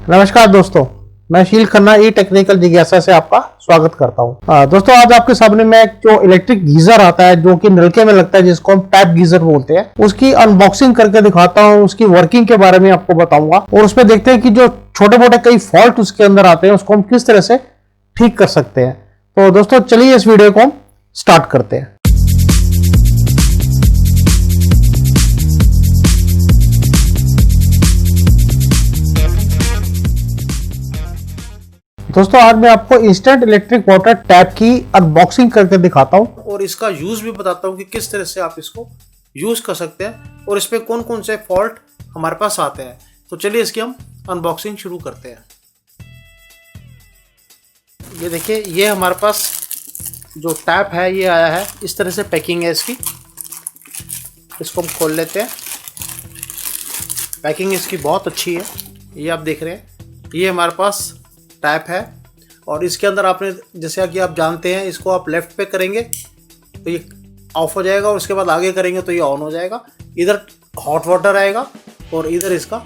नमस्कार दोस्तों, मैं शील खन्ना ई टेक्निकल जिज्ञासा से आपका स्वागत करता हूं। दोस्तों, आज आपके सामने मैं जो इलेक्ट्रिक गीजर आता है जो कि नलके में लगता है, जिसको हम टैप गीजर बोलते हैं, उसकी अनबॉक्सिंग करके दिखाता हूं। उसकी वर्किंग के बारे में आपको बताऊंगा और उसमें देखते हैं कि जो छोटे मोटे कई फॉल्ट उसके अंदर आते हैं उसको हम किस तरह से ठीक कर सकते हैं। तो दोस्तों, चलिए इस वीडियो को हम स्टार्ट करते हैं। दोस्तों, आज मैं आपको इंस्टेंट इलेक्ट्रिक वाटर टैप की अनबॉक्सिंग करके दिखाता हूं और इसका यूज भी बताता हूं कि किस तरह से आप इसको यूज कर सकते हैं और इसमें कौन कौन से फॉल्ट हमारे पास आते हैं। तो चलिए इसकी हम अनबॉक्सिंग शुरू करते हैं। ये देखिए, ये हमारे पास जो टैप है ये आया है, इस तरह से पैकिंग है इसकी। इसको हम खोल लेते हैं। पैकिंग इसकी बहुत अच्छी है, ये आप देख रहे हैं। ये हमारे पास टैप है और इसके अंदर आपने, जैसे कि आप जानते हैं, इसको आप लेफ्ट पे करेंगे तो ये ऑफ हो जाएगा और उसके बाद आगे करेंगे तो ये ऑन हो जाएगा। इधर हॉट वाटर आएगा और इधर इसका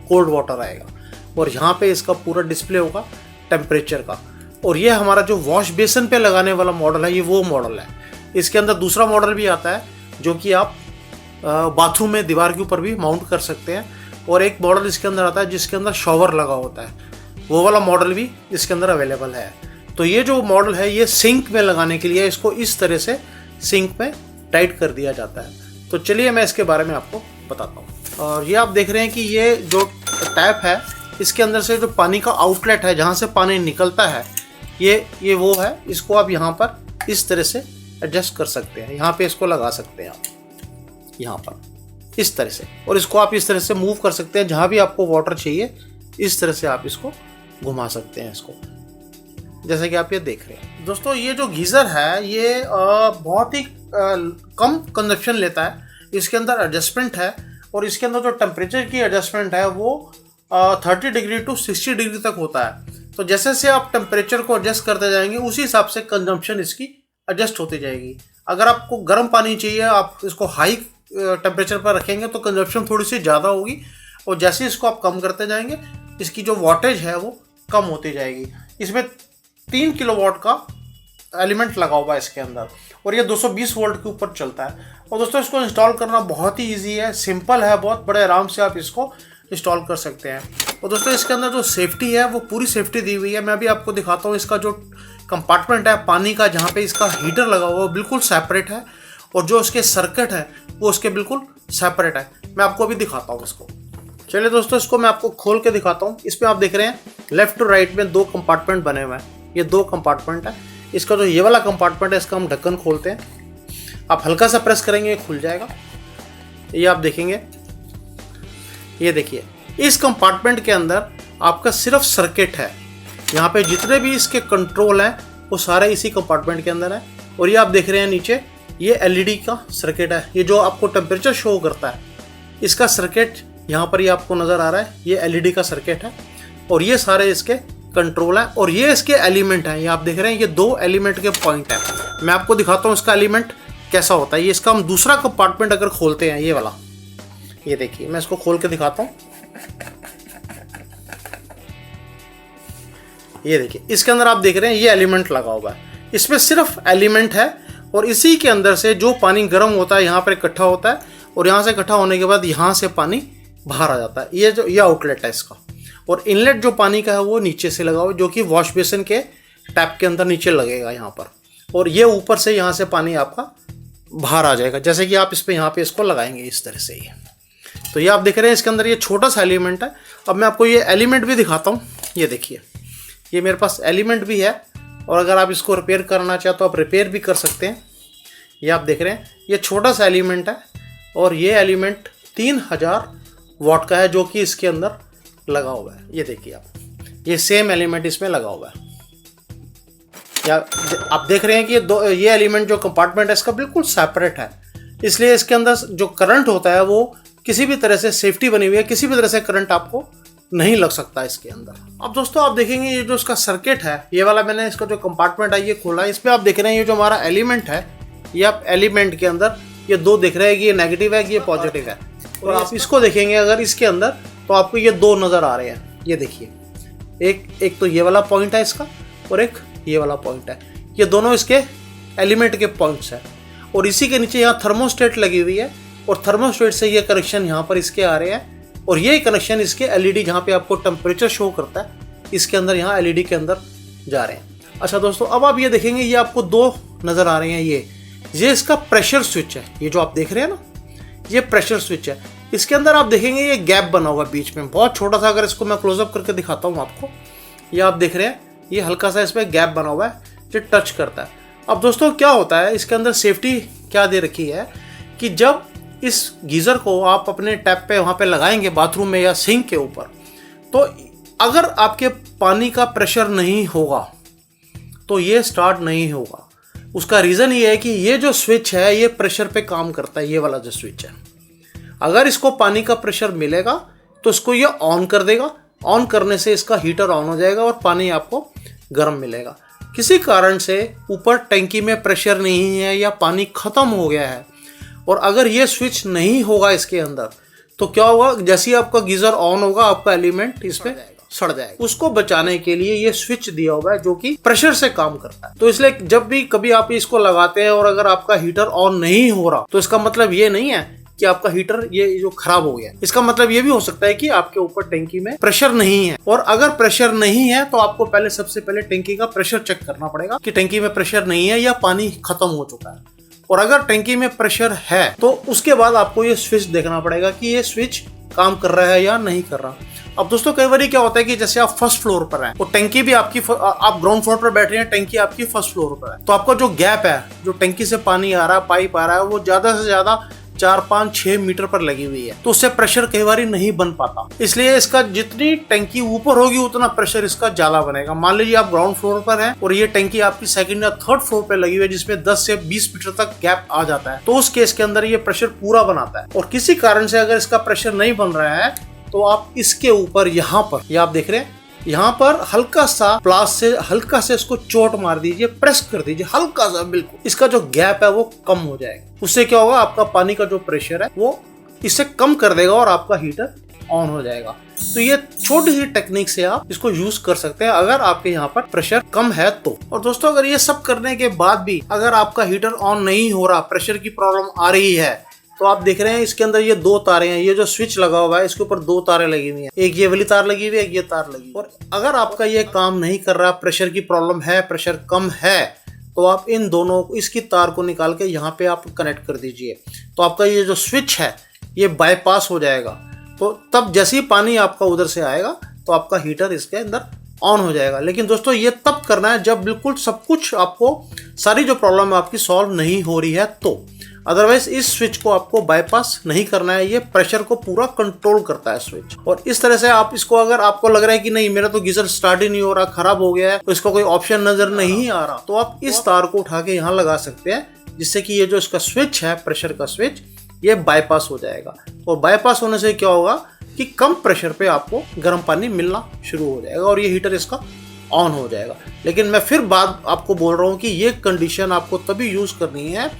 कोल्ड वाटर आएगा और यहाँ पे इसका पूरा डिस्प्ले होगा टेम्परेचर का। और ये हमारा जो वॉश बेसिन पे लगाने वाला मॉडल है, ये वो मॉडल है। इसके अंदर दूसरा मॉडल भी आता है जो कि आप बाथरूम में दीवार के ऊपर भी माउंट कर सकते हैं। और एक मॉडल इसके अंदर आता है जिसके अंदर शॉवर लगा होता है, वो वाला मॉडल भी इसके अंदर अवेलेबल है। तो ये जो मॉडल है ये सिंक में लगाने के लिए इसको इस तरह से सिंक में टाइट कर दिया जाता है। तो चलिए मैं इसके बारे में आपको बताता हूँ। और ये आप देख रहे हैं कि ये जो टैप है, इसके अंदर से जो पानी का आउटलेट है, जहाँ से पानी निकलता है, ये वो है। इसको आप यहाँ पर इस तरह से एडजस्ट कर सकते हैं। यहाँ पे इसको लगा सकते हैं आप यहाँ पर इस तरह से, और इसको आप इस तरह से मूव कर सकते हैं। जहाँ भी आपको वाटर चाहिए इस तरह से आप इसको घुमा सकते हैं इसको, जैसे कि आप ये देख रहे हैं। दोस्तों, ये जो गीज़र है ये बहुत ही कम कंजप्शन लेता है। इसके अंदर एडजस्टमेंट है और इसके अंदर जो टेम्परेचर की एडजस्टमेंट है वो 30 डिग्री टू 60 डिग्री तक होता है। तो जैसे जैसे आप टेम्परेचर को एडजस्ट करते जाएंगे उसी हिसाब से कंजम्पशन इसकी एडजस्ट होती जाएगी। अगर आपको गर्म पानी चाहिए, आप इसको हाई टेम्परेचर पर रखेंगे तो कंजप्शन थोड़ी सी ज़्यादा होगी, और जैसे इसको आप कम करते जाएंगे इसकी जो वाटेज है वो कम होती जाएगी। इसमें 3 किलोवाट का एलिमेंट लगा हुआ है इसके अंदर और ये 220 वोल्ट के ऊपर चलता है। और दोस्तों, इसको इंस्टॉल करना बहुत ही इजी है, सिंपल है, बहुत बड़े आराम से आप इसको इंस्टॉल कर सकते हैं। और दोस्तों, इसके अंदर जो सेफ्टी है वो पूरी सेफ्टी दी हुई है। मैं अभी आपको दिखाता हूँ। इसका जो कंपार्टमेंट है पानी का, जहाँ पे इसका हीटर लगा हुआ है, बिल्कुल सेपरेट है, और जो उसके सर्किट है वो उसके बिल्कुल सेपरेट है। मैं आपको अभी दिखाता हूँ इसको। चलिए दोस्तों, इसको मैं आपको खोल के दिखाता हूँ। इसमें आप देख रहे हैं लेफ्ट और राइट में 2 कंपार्टमेंट बने हुए हैं। ये 2 कंपार्टमेंट है। इसका जो ये वाला कंपार्टमेंट है, इसका हम ढक्कन खोलते हैं। आप हल्का सा प्रेस करेंगे ये खुल जाएगा। ये आप देखेंगे, ये देखिए, इस कंपार्टमेंट के अंदर आपका सिर्फ सर्किट है। यहाँ पे जितने भी इसके कंट्रोल हैं वो सारे इसी कंपार्टमेंट के अंदर है। और ये आप देख रहे हैं नीचे, ये LED का सर्किट है। ये जो आपको टेम्परेचर शो करता है, इसका सर्किट यहाँ पर ये आपको नज़र आ रहा है, ये LED का सर्किट है। और ये सारे इसके कंट्रोल है और ये इसके एलिमेंट हैं। ये आप देख रहे हैं, ये 2 एलिमेंट के पॉइंट है। मैं आपको दिखाता हूँ इसका एलिमेंट कैसा होता है। ये इसका हम दूसरा कंपार्टमेंट अगर खोलते हैं, ये वाला, ये देखिए, मैं इसको खोल के दिखाता हूँ। ये देखिए, इसके अंदर आप देख रहे हैं ये एलिमेंट लगा हुआ है। इसमें सिर्फ एलिमेंट है और इसी के अंदर से जो पानी गर्म होता है यहाँ पर इकट्ठा होता है, और यहाँ से इकट्ठा होने के बाद यहाँ से पानी बाहर आ जाता है। ये आउटलेट है इसका। और इनलेट जो पानी का है वो नीचे से लगा हुआ है, जो कि वॉश बेसिन के टैप के अंदर नीचे लगेगा यहाँ पर। और ये ऊपर से यहाँ से पानी आपका बाहर आ जाएगा, जैसे कि आप इस पे यहाँ पे इसको लगाएंगे इस तरह से ही। तो ये आप देख रहे हैं इसके अंदर ये छोटा सा एलिमेंट है। अब मैं आपको ये एलिमेंट भी दिखाता हूँ। ये देखिए, ये मेरे पास एलिमेंट भी है, और अगर आप इसको रिपेयर करना चाहे तो आप रिपेयर भी कर सकते हैं। ये आप देख रहे हैं, ये छोटा सा एलिमेंट है और ये एलिमेंट 3000 वाट का है, जो कि इसके अंदर लगा हुआ है। ये देखिए आप, ये सेम एलिमेंट इसमें लगा हुआ है। या आप देख रहे हैं कि ये एलिमेंट जो कंपार्टमेंट है इसका बिल्कुल सेपरेट है, इसलिए इसके अंदर जो करंट होता है वो किसी भी तरह से सेफ्टी बनी हुई है, किसी भी तरह से करंट आपको नहीं लग सकता इसके अंदर। अब दोस्तों, आप देखेंगे ये जो इसका सर्किट है, ये वाला मैंने इसका जो कंपार्टमेंट है ये खोला है। इसमें आप देख रहे हैं ये जो हमारा एलिमेंट है, ये आप एलिमेंट के अंदर ये 2 दिख रहे हैं कि ये नेगेटिव है कि ये पॉजिटिव है। और आप इसको देखेंगे अगर इसके अंदर, तो आपको ये 2 नज़र आ रहे हैं। ये देखिए, एक तो ये वाला पॉइंट है इसका और एक ये वाला पॉइंट है, ये दोनों इसके एलिमेंट के पॉइंट्स हैं। और इसी के नीचे यहाँ थर्मोस्टेट लगी हुई है और थर्मोस्टेट से ये कनेक्शन यहाँ पर इसके आ रहे हैं और ये कनेक्शन इसके एलईडी जहाँ पे आपको टेम्परेचर शो करता है इसके अंदर, यहाँ एलईडी के अंदर जा रहे हैं। अच्छा दोस्तों, अब आप ये देखेंगे, ये आपको दो नज़र आ रहे हैं, ये इसका प्रेशर स्विच है, ये जो आप देख रहे हैं ना, ये प्रेशर स्विच है। इसके अंदर आप देखेंगे ये गैप बना हुआ बीच में, बहुत छोटा सा। अगर इसको मैं क्लोजअप करके दिखाता हूँ आपको, ये आप देख रहे हैं, ये हल्का सा इसमें गैप बना हुआ है जो टच करता है। अब दोस्तों क्या होता है, इसके अंदर सेफ्टी क्या दे रखी है कि जब इस गीज़र को आप अपने टैप पे वहाँ पे लगाएंगे बाथरूम में या सिंक के ऊपर, तो अगर आपके पानी का प्रेशर नहीं होगा तो ये स्टार्ट नहीं होगा। उसका रीज़न ये है कि ये जो स्विच है ये प्रेशर पे काम करता है, ये वाला जो स्विच है। अगर इसको पानी का प्रेशर मिलेगा तो इसको ये ऑन कर देगा, ऑन करने से इसका हीटर ऑन हो जाएगा और पानी आपको गर्म मिलेगा। किसी कारण से ऊपर टंकी में प्रेशर नहीं है या पानी ख़त्म हो गया है और अगर ये स्विच नहीं होगा इसके अंदर, तो क्या होगा, जैसे ही आपका गीज़र ऑन होगा आपका एलिमेंट इस पे सड़ जाएगा। उसको बचाने के लिए ये स्विच दिया हुआ है जो कि प्रेशर से काम करता है। तो इसलिए जब भी कभी आप इसको लगाते हैं और अगर आपका हीटर ऑन नहीं हो रहा, तो इसका मतलब ये नहीं है कि आपका हीटर ये जो खराब हो गया। इसका मतलब ये भी हो सकता है कि आपके ऊपर टंकी में प्रेशर नहीं है, और अगर प्रेशर नहीं है तो आपको सबसे पहले टंकी का प्रेशर चेक करना पड़ेगा कि टंकी में प्रेशर नहीं है या पानी खत्म हो चुका है। और अगर टंकी में प्रेशर है तो उसके बाद आपको ये स्विच देखना पड़ेगा कि ये स्विच काम कर रहा है या नहीं कर रहा। अब दोस्तों कई बार क्या होता है कि जैसे आप फर्स्ट फ्लोर पर हैं और टंकी भी आपकी, आप ग्राउंड फ्लोर पर बैठ रहे हैं, टंकी आपकी फर्स्ट फ्लोर पर है, तो आपका जो गैप है, जो टंकी से पानी आ रहा है, पाइप आ रहा है, वो ज्यादा से ज्यादा 4-5-6 मीटर पर लगी हुई है, तो उससे प्रेशर कई बार नहीं बन पाता। इसलिए इसका जितनी टंकी ऊपर होगी उतना प्रेशर इसका ज्यादा बनेगा। मान लीजिए आप ग्राउंड फ्लोर पर हैं और ये टंकी आपकी सेकंड या थर्ड फ्लोर पर लगी हुई है जिसमें 10 से 20 मीटर तक गैप आ जाता है, तो उस केस के अंदर ये प्रेशर पूरा बनाता है। और किसी कारण से अगर इसका प्रेशर नहीं बन रहा है तो आप इसके ऊपर यहाँ पर, ये आप देख रहे हैं, यहाँ पर हल्का सा प्लास से हल्का से इसको चोट मार दीजिए, प्रेस कर दीजिए हल्का सा, बिल्कुल इसका जो गैप है वो कम हो जाएगा। उससे क्या होगा, आपका पानी का जो प्रेशर है वो इससे कम कर देगा और आपका हीटर ऑन हो जाएगा। तो ये छोटी सी टेक्निक से आप इसको यूज कर सकते हैं अगर आपके यहाँ पर प्रेशर कम है तो। और दोस्तों अगर ये सब करने के बाद भी अगर आपका हीटर ऑन नहीं हो रहा, प्रेशर की प्रॉब्लम आ रही है, तो आप देख रहे हैं इसके अंदर ये दो तारें हैं, ये जो स्विच लगा हुआ है इसके ऊपर दो तारें लगी हुई हैं, एक ये वाली तार लगी हुई है, एक ये तार लगी। और अगर आपका ये काम नहीं कर रहा, प्रेशर की प्रॉब्लम है, प्रेशर कम है, तो आप इन दोनों इसकी तार को निकाल के यहाँ पे आप कनेक्ट कर दीजिए, तो आपका ये जो स्विच है ये बाईपास हो जाएगा। तो तब जैसे ही पानी आपका उधर से आएगा तो आपका हीटर इसके अंदर ऑन हो जाएगा। लेकिन दोस्तों ये तब करना है जब बिल्कुल सब कुछ आपको, सारी जो प्रॉब्लम है आपकी सॉल्व नहीं हो रही है, तो अदरवाइज इस स्विच को आपको बाईपास नहीं करना है। ये प्रेशर को पूरा कंट्रोल करता है स्विच। और इस तरह से आप इसको, अगर आपको लग रहा है कि नहीं मेरा तो गीजर स्टार्ट ही नहीं हो रहा, खराब हो गया है, तो इसका कोई ऑप्शन नजर नहीं आ रहा, तो आप इस तार को उठा के यहाँ लगा सकते हैं, जिससे कि ये जो इसका स्विच है, प्रेशर का स्विच, ये बाईपास हो जाएगा। और बाईपास होने से क्या होगा कि कम प्रेशर पे आपको गर्म पानी मिलना शुरू हो जाएगा और ये हीटर इसका ऑन हो जाएगा। लेकिन मैं फिर बात आपको बोल रहा हूँ कि ये कंडीशन आपको तभी यूज करनी है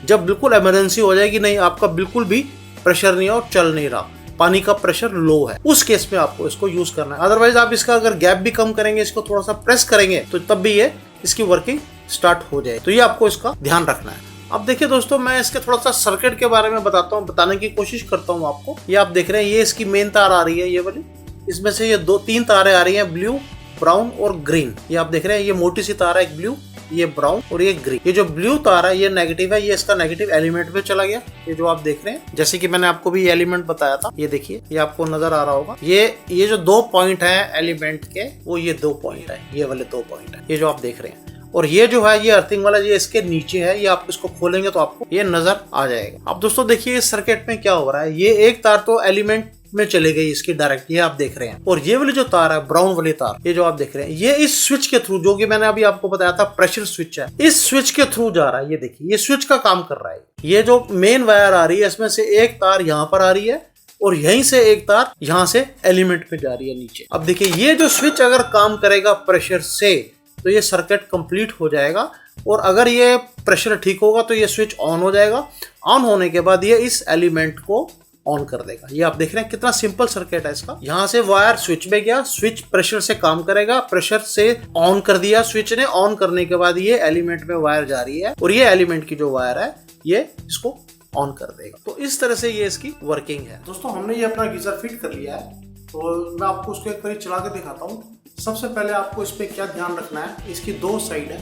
जब बिल्कुल इमरजेंसी हो जाए कि नहीं आपका बिल्कुल भी प्रेशर नहीं है और चल नहीं रहा, पानी का प्रेशर लो है, उस केस में आपको इसको यूज करना है। अदरवाइज आप इसका अगर गैप भी कम करेंगे, इसको थोड़ा सा प्रेस करेंगे, तो तब भी ये इसकी वर्किंग स्टार्ट हो जाए। तो ये आपको इसका ध्यान रखना है। अब देखिए दोस्तों, मैं इसके थोड़ा सा सर्किट के बारे में बताने की कोशिश करता हूँ आपको। ये आप देख रहे हैं, ये इसकी मेन तार आ रही है, ये वाली, इसमें से ये 2-3 तारें आ रही हैं, ब्लू, ब्राउन और ग्रीन। ये आप देख रहे हैं, ये मोटी सी तार है, एक ब्लू, ये ब्राउन और ये ग्रीन। ये जो ब्लू तार है ये नेगेटिव है, ये इसका नेगेटिव एलिमेंट पे चला गया। ये जो आप देख रहे हैं, जैसे कि मैंने आपको भी एलिमेंट बताया था, ये देखिए, ये आपको नजर आ रहा होगा। ये जो 2 पॉइंट है एलिमेंट के, वो ये 2 पॉइंट है, ये वाले 2 पॉइंट है, ये जो आप देख रहे हैं। और ये जो है, ये अर्थिंग वाला, ये इसके नीचे है, ये आप इसको खोलेंगे तो आपको ये नजर आ जाएगा। अब दोस्तों देखिए इस सर्किट में क्या हो रहा है, ये एक तार तो एलिमेंट में चले गई इसकी डायरेक्ट, ये आप देख रहे हैं। और ये वाली जो तार है, ब्राउन वाली तार, ये जो आप देख रहे हैं, ये इस स्विच के थ्रू, जो कि मैंने अभी आपको बताया था प्रेशर स्विच है, इस स्विच के थ्रू जा रहा है। ये देखिए, ये स्विच का काम कर रहा है। ये जो मेन वायर आ रही है, इसमें से एक तार यहाँ पर आ रही है और यहीं से एक तार यहाँ से एलिमेंट पे जा रही है नीचे। अब देखिए, ये जो स्विच अगर काम करेगा प्रेशर से, तो ये सर्किट कंप्लीट हो जाएगा। और अगर ये प्रेशर ठीक होगा तो ये स्विच ऑन हो जाएगा। ऑन होने के बाद ये इस एलिमेंट को ऑन कर देगा। ये आप देख रहे हैं कितना सिंपल सर्किट है इसका। यहाँ से वायर स्विच में गया, स्विच प्रेशर से काम करेगा, प्रेशर से ऑन कर दिया स्विच ने, ऑन करने के बाद ये एलिमेंट में वायर जा रही है और ये एलिमेंट की जो वायर है ये इसको ऑन कर देगा। तो इस तरह से ये इसकी वर्किंग है। दोस्तों हमने ये अपना गीजर फिट कर लिया है, तो मैं आपको उसको एक बार चला के दिखाता हूँ। सबसे पहले आपको इस पे क्या ध्यान रखना है, इसकी दो साइड है,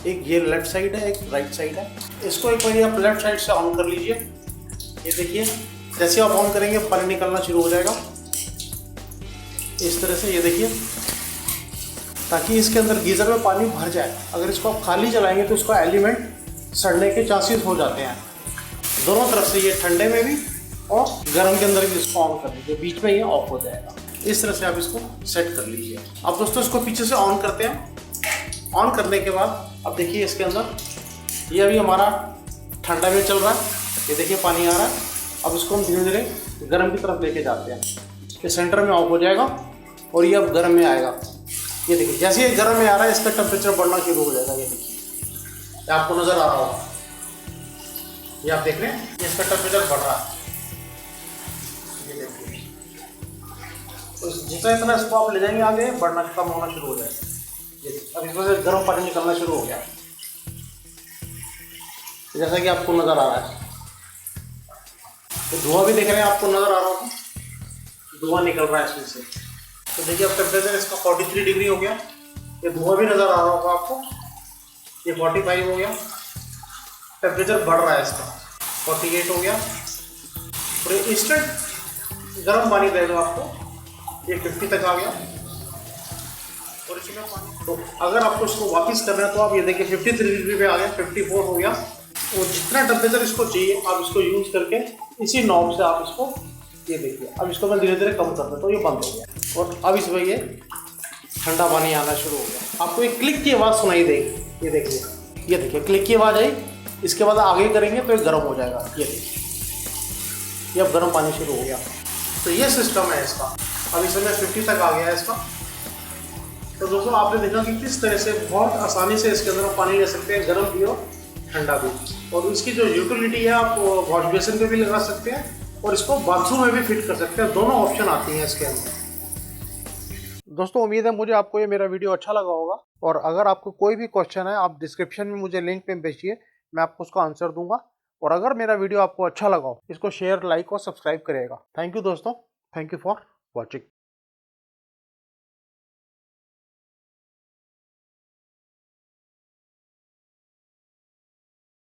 एक ये लेफ्ट साइड है, एक राइट साइड है। इसको एक बार आप लेफ्ट साइड से ऑन कर लीजिए। ये देखिए जैसे आप ऑन करेंगे पानी निकलना शुरू हो जाएगा इस तरह से, ये देखिए, ताकि इसके अंदर गीजर में पानी भर जाए। अगर इसको आप खाली चलाएंगे तो उसका एलिमेंट सड़ने के चांसेस हो जाते हैं। दोनों तरफ से, ये ठंडे में भी और गर्म के अंदर भी इसको ऑन कर लीजिए, बीच में ये ऑफ हो जाएगा। इस तरह से आप इसको सेट कर लीजिए। अब दोस्तों इसको पीछे से ऑन करते हैं। ऑन करने के बाद अब देखिए इसके अंदर ये अभी हमारा ठंडा में चल रहा है, ये देखिए पानी आ रहा है। अब इसको हम धीरे धीरे गर्म की तरफ लेके जाते हैं, ये सेंटर में ऑफ हो जाएगा और ये अब गर्म में आएगा। ये देखिए जैसे ये गर्म में आ रहा है इसका टेम्परेचर बढ़ना शुरू हो जाएगा। ये देखिए, ये आपको नजर आ रहा होगा, ये आप देख रहे हैं इसका टेम्परेचर बढ़ रहा है। ये देखिए, तो जितना इतना इसको आप ले जाएंगे आगे बढ़ना कम होना शुरू हो जाएगा। ये अब इसमें से गर्म पानी निकलना शुरू हो गया, जैसा कि आपको नजर आ रहा है। तो धुआं भी देख रहे हैं, आपको नजर आ रहा होगा धुआं निकल रहा है इसमें से। तो देखिए अब टेम्परेचर इसका 43 डिग्री हो गया। ये धुआं भी नजर आ रहा होगा आपको, ये 45 हो गया। टेम्परेचर बढ़ रहा है इसका, 48 हो गया। और ये इंस्टेंट गर्म पानी देगा आपको, ये 50 तक आ गया। और इसमें पानी, तो अगर आपको इसको वापस करना है तो आप ये देखिए 53 डिग्री पे आ गया, 54 हो गया। और जितना टेम्परेचर इसको चाहिए आप इसको यूज करके इसी नॉब से आप इसको, ये देखिए अब इसको मैं धीरे धीरे कम कर देता हूँ, ये बंद हो गया और अब इसमें ये ठंडा पानी आना शुरू हो गया। आपको एक क्लिक की आवाज़ सुनाई देगी, ये देखिए क्लिक की आवाज़ आई। इसके बाद आगे करेंगे तो ये गर्म हो जाएगा। ये देखिए ये अब गर्म पानी शुरू हो गया। तो ये सिस्टम है इसका। अब इसमें 50 तक आ गया है इसका। तो दोस्तों आपने देखा कि किस तरह से बहुत आसानी से इसके अंदर पानी ले सकते हैं, गर्म भी और ठंडा भी। और इसकी जो यूटिलिटी है आप वॉश बेसिन पे भी लगा सकते हैं और इसको बाथरूम में भी फिट कर सकते हैं, दोनों ऑप्शन आती हैं इसके अंदर। दोस्तों उम्मीद है मुझे आपको ये मेरा वीडियो अच्छा लगा होगा, और अगर आपको कोई भी क्वेश्चन है आप डिस्क्रिप्शन में मुझे लिंक पे भेजिए, मैं आपको उसका आंसर दूंगा। और अगर मेरा वीडियो आपको अच्छा लगा हो इसको शेयर, लाइक और सब्सक्राइब करिएगा। थैंक यू दोस्तों, थैंक यू फॉर वॉचिंग।